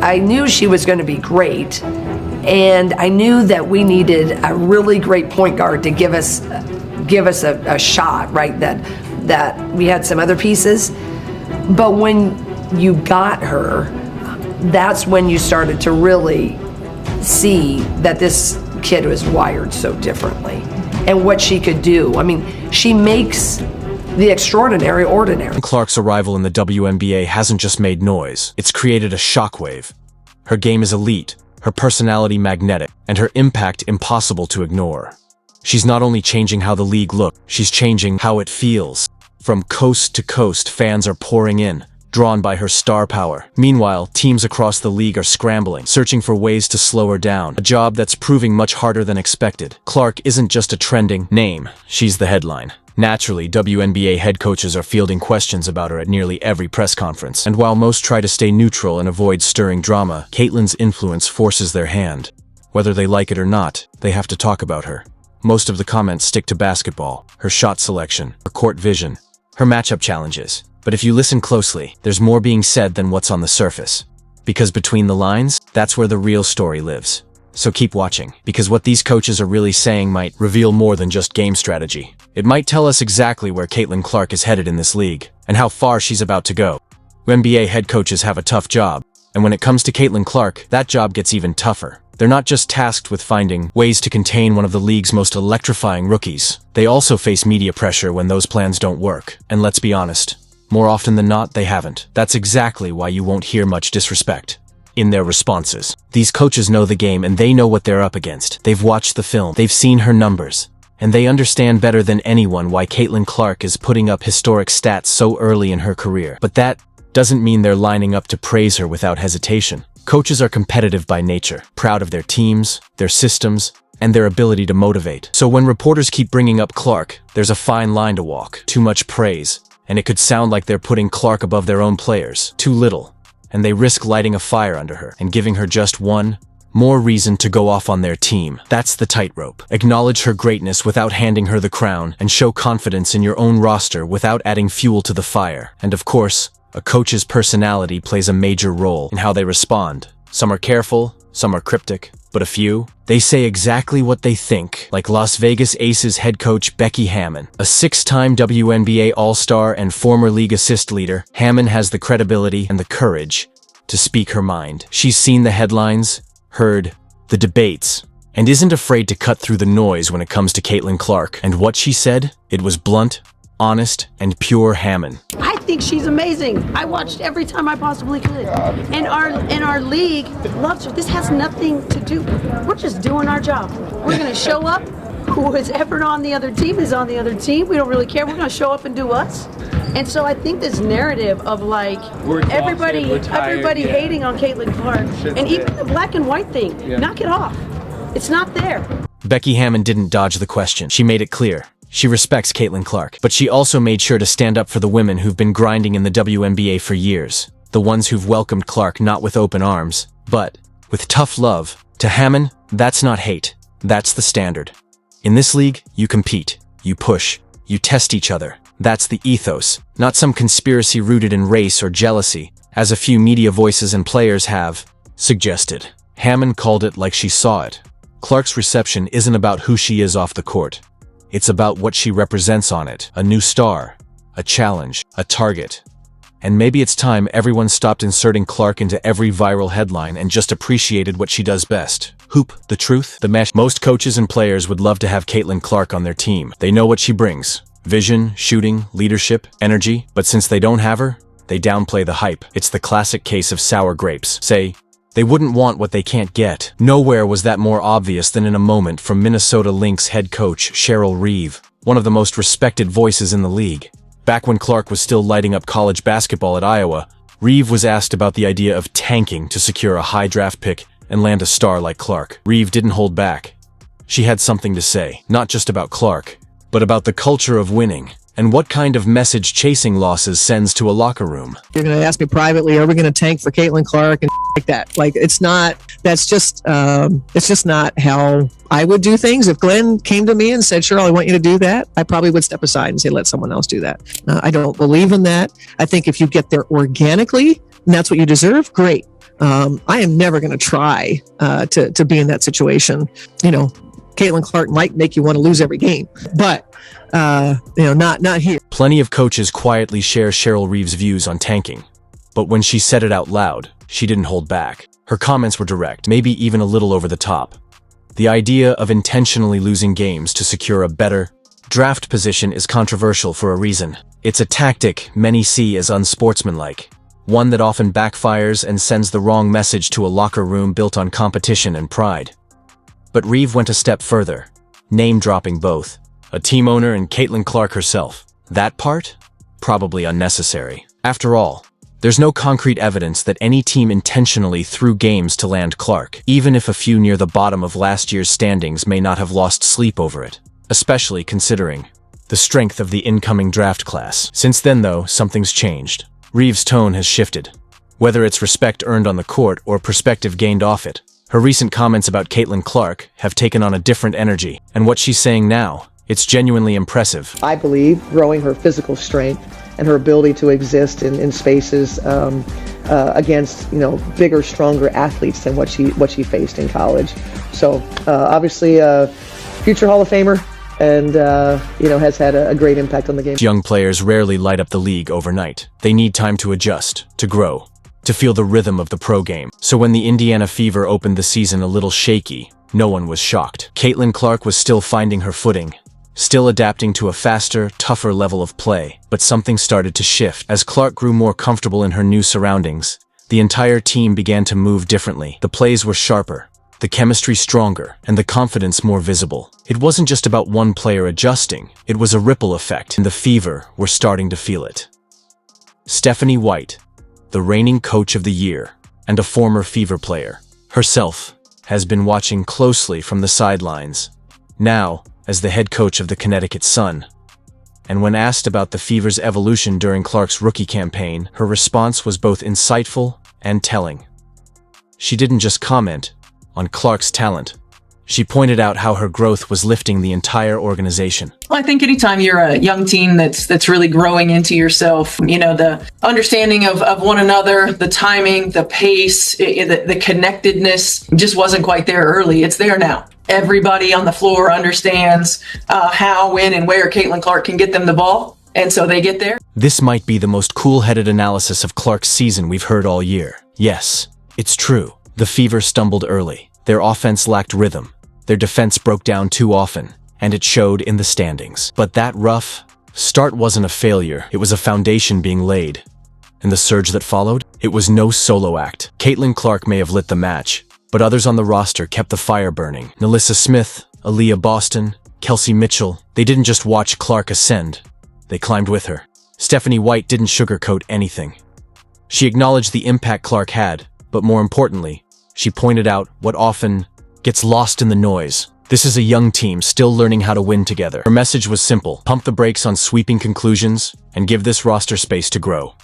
I knew she was going to be great, and I knew that we needed a really great point guard to give us a shot, right? That we had some other pieces, but when you got her, that's when you started to really see that this kid was wired so differently and what she could do. I mean, she makes the extraordinary ordinary. Clark's arrival in the WNBA hasn't just made noise, it's created a shockwave. Her game is elite, her personality magnetic, and her impact impossible to ignore. She's not only changing how the league looks, she's changing how it feels. From coast to coast, fans are pouring in, drawn by her star power. Meanwhile, teams across the league are scrambling, searching for ways to slow her down, a job that's proving much harder than expected. Clark isn't just a trending name, she's the headline. Naturally, WNBA head coaches are fielding questions about her at nearly every press conference, and while most try to stay neutral and avoid stirring drama, Caitlyn's influence forces their hand. Whether they like it or not, they have to talk about her. Most of the comments stick to basketball, her shot selection, her court vision, her matchup challenges. But if you listen closely, there's more being said than what's on the surface. Because between the lines, that's where the real story lives. So keep watching, because what these coaches are really saying might reveal more than just game strategy. It might tell us exactly where Caitlin Clark is headed in this league, and how far she's about to go. NBA head coaches have a tough job, and when it comes to Caitlin Clark, that job gets even tougher. They're not just tasked with finding ways to contain one of the league's most electrifying rookies. They also face media pressure when those plans don't work. And let's be honest, more often than not, they haven't. That's exactly why you won't hear much disrespect in their responses. These coaches know the game and they know what they're up against. They've watched the film, they've seen her numbers, and they understand better than anyone why Caitlin Clark is putting up historic stats so early in her career. But that doesn't mean they're lining up to praise her without hesitation. Coaches are competitive by nature, proud of their teams, their systems, and their ability to motivate. So when reporters keep bringing up Clark, there's a fine line to walk. Too much praise, and it could sound like they're putting Clark above their own players. Too little, and they risk lighting a fire under her and giving her just one more reason to go off on their team. That's the tightrope. Acknowledge her greatness without handing her the crown, and show confidence in your own roster without adding fuel to the fire. And of course, a coach's personality plays a major role in how they respond. Some are careful, some are cryptic, but a few, they say exactly what they think, like Las Vegas Aces head coach Becky Hammon. A 6-time WNBA All-Star and former league assist leader, Hammon has the credibility and the courage to speak her mind. She's seen the headlines, heard the debates, and isn't afraid to cut through the noise when it comes to Caitlin Clark. And what she said, it was blunt, honest, and pure Hammon. I think she's amazing. I watched every time I possibly could. And our league loves her. This has nothing to do. We're just doing our job. We're going to show up. Who is ever on the other team is on the other team. We don't really care. We're going to show up and do us. And so I think this narrative of like everybody hating on Caitlin Clark, and even the black and white thing, knock it off. It's not there. Becky Hammon didn't dodge the question. She made it clear. She respects Caitlin Clark, but she also made sure to stand up for the women who've been grinding in the WNBA for years. The ones who've welcomed Clark not with open arms, but with tough love. To Hammon, that's not hate. That's the standard. In this league, you compete, you push, you test each other. That's the ethos, not some conspiracy rooted in race or jealousy, as a few media voices and players have suggested. Hammon called it like she saw it. Clark's reception isn't about who she is off the court. It's about what she represents on it. A new star, a challenge, a target. And maybe it's time everyone stopped inserting Clark into every viral headline and just appreciated what she does best. Hoop, the truth, the mesh. Most coaches and players would love to have Caitlin Clark on their team. They know what she brings. Vision, shooting, leadership, energy. But since they don't have her, they downplay the hype. It's the classic case of sour grapes. Say, they wouldn't want what they can't get. Nowhere was that more obvious than in a moment from Minnesota Lynx head coach Cheryl Reeve, one of the most respected voices in the league. Back when Clark was still lighting up college basketball at Iowa, Reeve was asked about the idea of tanking to secure a high draft pick and land a star like Clark. Reeve didn't hold back. She had something to say, not just about Clark, but about the culture of winning, and what kind of message chasing losses sends to a locker room. You're going to ask me privately, are we going to tank for Caitlin Clark and like that? Like, it's just not how I would do things. If Glenn came to me and said, Cheryl, I want you to do that, I probably would step aside and say, let someone else do that. I don't believe in that. I think if you get there organically and that's what you deserve, great. I am never going to try to be in that situation. Caitlin Clark might make you want to lose every game, but not here. Plenty of coaches quietly share Cheryl Reeve's views on tanking, but when she said it out loud, she didn't hold back. Her comments were direct, maybe even a little over the top. The idea of intentionally losing games to secure a better draft position is controversial for a reason. It's a tactic many see as unsportsmanlike, one that often backfires and sends the wrong message to a locker room built on competition and pride. But Reeve went a step further, name-dropping both a team owner and Caitlin Clark herself. That part? Probably unnecessary. After all, there's no concrete evidence that any team intentionally threw games to land Clark, even if a few near the bottom of last year's standings may not have lost sleep over it, especially considering the strength of the incoming draft class. Since then, though, something's changed. Reeve's tone has shifted. Whether it's respect earned on the court or perspective gained off it, her recent comments about Caitlin Clark have taken on a different energy, and what she's saying now, it's genuinely impressive. I believe growing her physical strength and her ability to exist in spaces against bigger, stronger athletes than what she faced in college. So obviously a future Hall of Famer, and has had a great impact on the game. Young players rarely light up the league overnight. They need time to adjust, to grow, to feel the rhythm of the pro game. So when the Indiana Fever opened the season a little shaky, no one was shocked. Caitlin Clark was still finding her footing, still adapting to a faster, tougher level of play. But something started to shift. As Clark grew more comfortable in her new surroundings, the entire team began to move differently. The plays were sharper, the chemistry stronger, and the confidence more visible. It wasn't just about one player adjusting, it was a ripple effect, and the Fever were starting to feel it. Stephanie White, the reigning coach of the year, and a former Fever player, herself, has been watching closely from the sidelines, now as the head coach of the Connecticut Sun. And when asked about the Fever's evolution during Clark's rookie campaign, her response was both insightful and telling. She didn't just comment on Clark's talent. She pointed out how her growth was lifting the entire organization. Well, I think anytime you're a young team that's really growing into yourself, the understanding of one another, the timing, the pace, the connectedness just wasn't quite there early. It's there now. Everybody on the floor understands how, when, and where Caitlin Clark can get them the ball, and so they get there. This might be the most cool-headed analysis of Clark's season we've heard all year. Yes, it's true. The Fever stumbled early. Their offense lacked rhythm. Their defense broke down too often, and it showed in the standings. But that rough start wasn't a failure. It was a foundation being laid. And the surge that followed? It was no solo act. Caitlin Clark may have lit the match, but others on the roster kept the fire burning. Nalissa Smith, Aaliyah Boston, Kelsey Mitchell, they didn't just watch Clark ascend. They climbed with her. Stephanie White didn't sugarcoat anything. She acknowledged the impact Clark had, but more importantly, she pointed out what often gets lost in the noise. This is a young team still learning how to win together. Her message was simple: pump the brakes on sweeping conclusions and give this roster space to grow.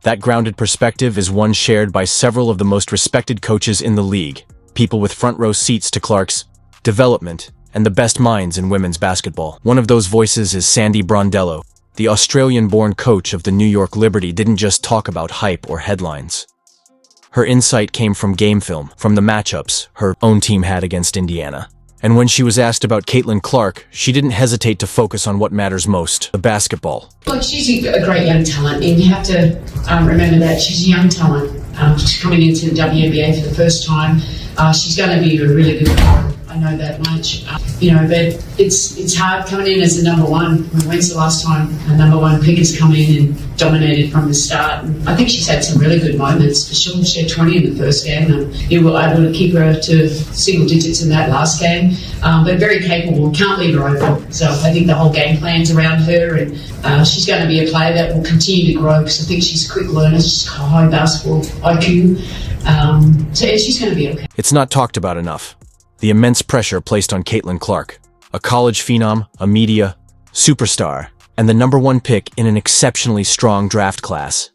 That grounded perspective is one shared by several of the most respected coaches in the league, people with front row seats to Clark's development and the best minds in women's basketball. One of those voices is Sandy Brondello. The Australian-born coach of the New York Liberty didn't just talk about hype or headlines. Her insight came from game film, from the matchups her own team had against Indiana. And when she was asked about Caitlin Clark, she didn't hesitate to focus on what matters most, the basketball. Look, she's a great young talent, and you have to remember that she's a young talent. She's coming into the WNBA for the first time. She's going to be a really good player. I know that much. But it's hard coming in as the number one. When's the last time a number one pick has come in and dominated from the start? And I think she's had some really good moments. For sure, she had 20 in the first game, and you were able to keep her to single digits in that last game. But very capable. Can't leave her open. So I think the whole game plan's around her, and she's going to be a player that will continue to grow because I think she's a quick learner. She's got high basketball IQ. So she's going to be okay. It's not talked about enough. The immense pressure placed on Caitlin Clark, a college phenom, a media superstar, and the number one pick in an exceptionally strong draft class.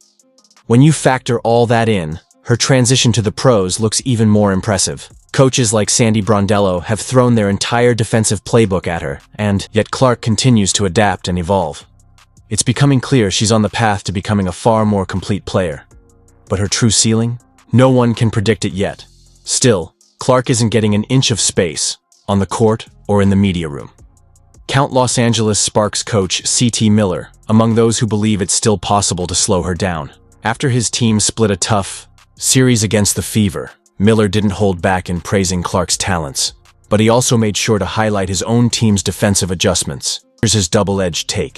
When you factor all that in, her transition to the pros looks even more impressive. Coaches like Sandy Brondello have thrown their entire defensive playbook at her, and yet Clark continues to adapt and evolve. It's becoming clear she's on the path to becoming a far more complete player. But her true ceiling? No one can predict it yet. Still, Clark isn't getting an inch of space, on the court or in the media room. Count Los Angeles Sparks coach C.T. Miller among those who believe it's still possible to slow her down. After his team split a tough series against the Fever, Miller didn't hold back in praising Clark's talents, but he also made sure to highlight his own team's defensive adjustments. Here's his double-edged take.